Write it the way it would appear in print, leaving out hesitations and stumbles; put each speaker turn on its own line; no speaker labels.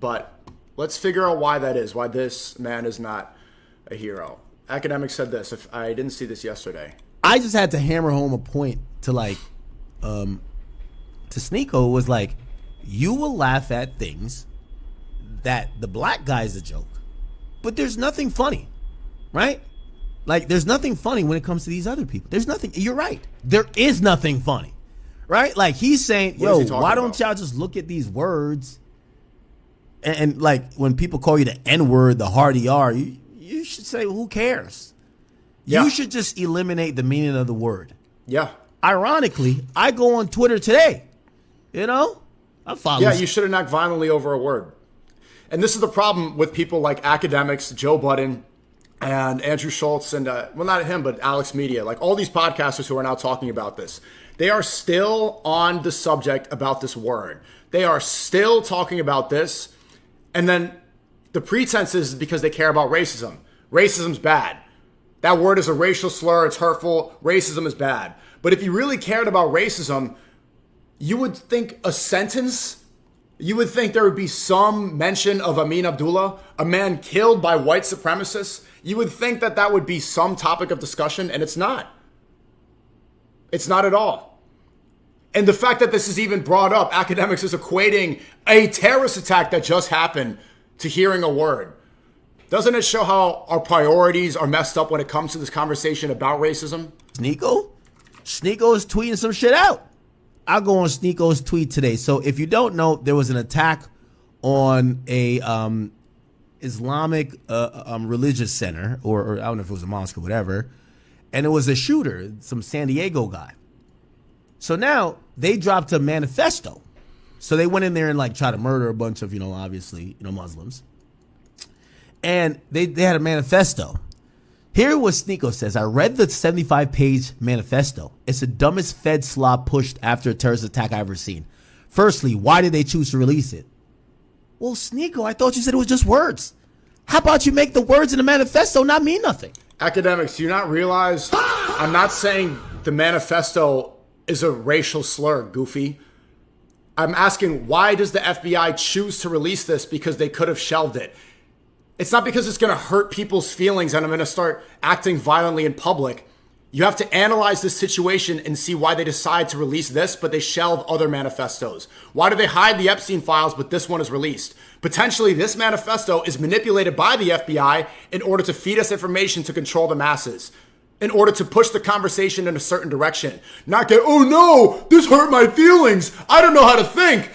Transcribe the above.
But let's figure out why that is, why this man is not a hero. Academic said this. If I didn't see this yesterday.
I just had to hammer home a point to to Sneako was like, you will laugh at things that the black guy's a joke, but there's nothing funny, right? Like, there's nothing funny when it comes to these other people. There's nothing. You're right. There is nothing funny, right? Like, he's saying, yo, why don't y'all just look at these words? And like, when people call you the N-word, the hard ER, you should say, well, who cares? Yeah. You should just eliminate the meaning of the word.
Yeah.
Ironically, I go on Twitter today. You know? I follow.
Yeah, you shouldn't act violently over a word. And this is the problem with people like academics, Joe Budden, and Andrew Schultz, and, well, not him, but Alex Media. Like, all these podcasters who are now talking about this. They are still on the subject about this word. They are still talking about this. And then the pretense is because they care about racism. Racism's bad. That word is a racial slur. It's hurtful. Racism is bad. But if you really cared about racism, you would think a sentence, you would think there would be some mention of Amin Abdullah, a man killed by white supremacists. You would think that that would be some topic of discussion, and it's not. It's not at all. And the fact that this is even brought up, academics is equating a terrorist attack that just happened to hearing a word. Doesn't it show how our priorities are messed up when it comes to this conversation about racism?
Sneako is tweeting some shit out. I'll go on Sneako's tweet today. So if you don't know, there was an attack on a Islamic religious center, or I don't know if it was a mosque or whatever, and it was a shooter, some San Diego guy. So now they dropped a manifesto. So they went in there and like tried to murder a bunch of, obviously, Muslims. And they had a manifesto. Here what Sneako says. I read the 75-page manifesto. It's the dumbest Fed slob pushed after a terrorist attack I've ever seen. Firstly, why did they choose to release it? Well, Sneako, I thought you said it was just words. How about you make the words in the manifesto not mean nothing?
Academics, do you not realize I'm not saying the manifesto is a racial slur, goofy. I'm asking, why does the FBI choose to release this? Because they could have shelved it. It's not because it's going to hurt people's feelings and I'm going to start acting violently in public. You have to analyze this situation and see why they decide to release this, but they shelve other manifestos. Why do they hide the Epstein files, but this one is released? Potentially, this manifesto is manipulated by the FBI in order to feed us information to control the masses, in order to push the conversation in a certain direction. Not get, oh no, this hurt my feelings. I don't know how to think.